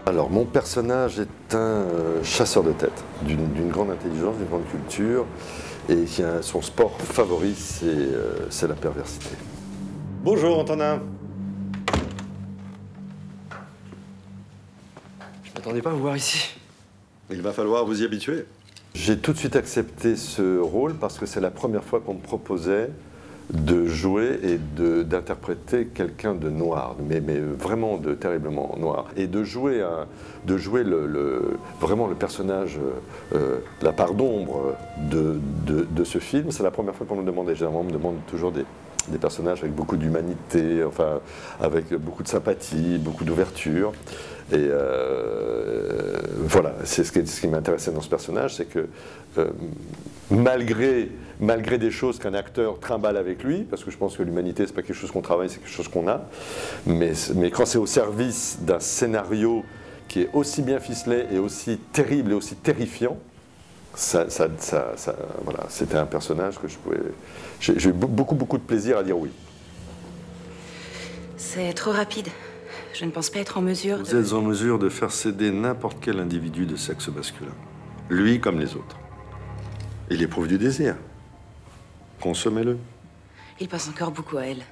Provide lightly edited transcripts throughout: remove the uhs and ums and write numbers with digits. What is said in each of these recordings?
Alors, mon personnage est un chasseur de tête, d'une grande intelligence, d'une grande culture, et son sport favori, c'est la perversité. Bonjour, Antonin. Je m'attendais pas à vous voir ici. Il va falloir vous y habituer. J'ai tout de suite accepté ce rôle parce que c'est la première fois qu'on me proposait de jouer et d'interpréter quelqu'un de noir, mais vraiment de terriblement noir. Et de jouer vraiment le personnage, la part d'ombre de ce film, c'est la première fois qu'on me le demandait. Généralement, on me demande toujours des personnages avec beaucoup d'humanité, enfin, avec beaucoup de sympathie, beaucoup d'ouverture. Et voilà, c'est ce qui m'intéressait dans ce personnage, c'est que malgré des choses qu'un acteur trimballe avec lui, parce que je pense que l'humanité, c'est pas quelque chose qu'on travaille, c'est quelque chose qu'on a, mais quand c'est au service d'un scénario qui est aussi bien ficelé et aussi terrible et aussi terrifiant, voilà, c'était un personnage que j'ai eu beaucoup de plaisir à dire oui. C'est trop rapide. Je ne pense pas être en mesure Vous êtes en mesure de faire céder n'importe quel individu de sexe masculin. Lui comme les autres. Il éprouve du désir. Consommez-le. Il pense encore beaucoup à elle.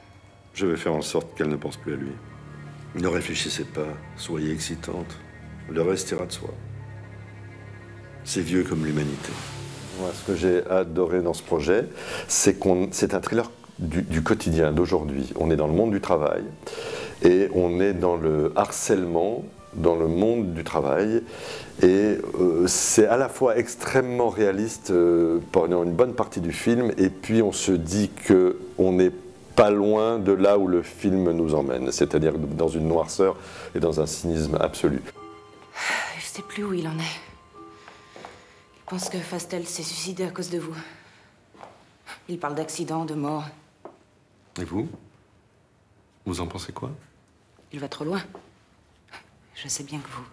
Je vais faire en sorte qu'elle ne pense plus à lui. Ne réfléchissez pas, soyez excitante. Le reste ira de soi. C'est vieux comme l'humanité. Moi, ce que j'ai adoré dans ce projet, c'est un thriller du quotidien, d'aujourd'hui. On est dans le monde du travail et on est dans le harcèlement, dans le monde du travail. Et c'est à la fois extrêmement réaliste pendant une bonne partie du film, et puis on se dit qu'on n'est pas loin de là où le film nous emmène, c'est-à-dire dans une noirceur et dans un cynisme absolu. Je sais plus où il en est. Il pense que Fastel s'est suicidé à cause de vous. Il parle d'accident, de mort. Et vous? Vous en pensez quoi? Il va trop loin. Je sais bien que vous...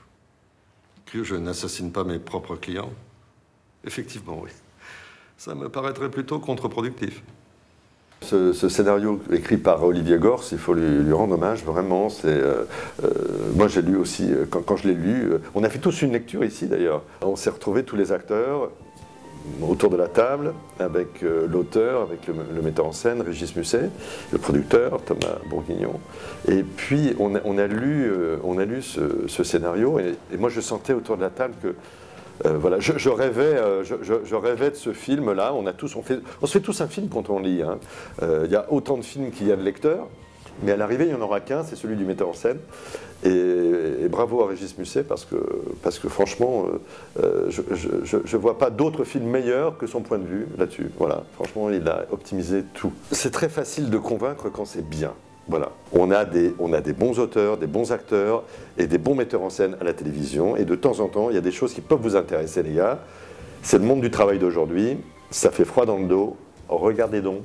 Que je n'assassine pas mes propres clients? Effectivement, oui. Ça me paraîtrait plutôt contre-productif. Ce scénario écrit par Olivier Gors, il faut lui rendre hommage, vraiment. Moi, j'ai lu aussi, quand je l'ai lu, on a fait tous une lecture ici, d'ailleurs. On s'est retrouvés, tous les acteurs, autour de la table, avec l'auteur, avec le metteur en scène, Régis Musset, le producteur, Thomas Bourguignon. Et puis, on a lu ce scénario, et moi, je sentais autour de la table que voilà, je rêvais de ce film-là. On se fait tous un film quand on lit. Hein. Il y a autant de films qu'il y a de lecteurs, mais à l'arrivée, il n'y en aura qu'un, c'est celui du metteur en scène. Et bravo à Régis Musset, parce que franchement, je ne vois pas d'autres films meilleurs que son point de vue là-dessus. Voilà, franchement, il a optimisé tout. C'est très facile de convaincre quand c'est bien. Voilà. On a des bons auteurs, des bons acteurs et des bons metteurs en scène à la télévision. Et de temps en temps, il y a des choses qui peuvent vous intéresser, les gars. C'est le monde du travail d'aujourd'hui. Ça fait froid dans le dos. Regardez donc.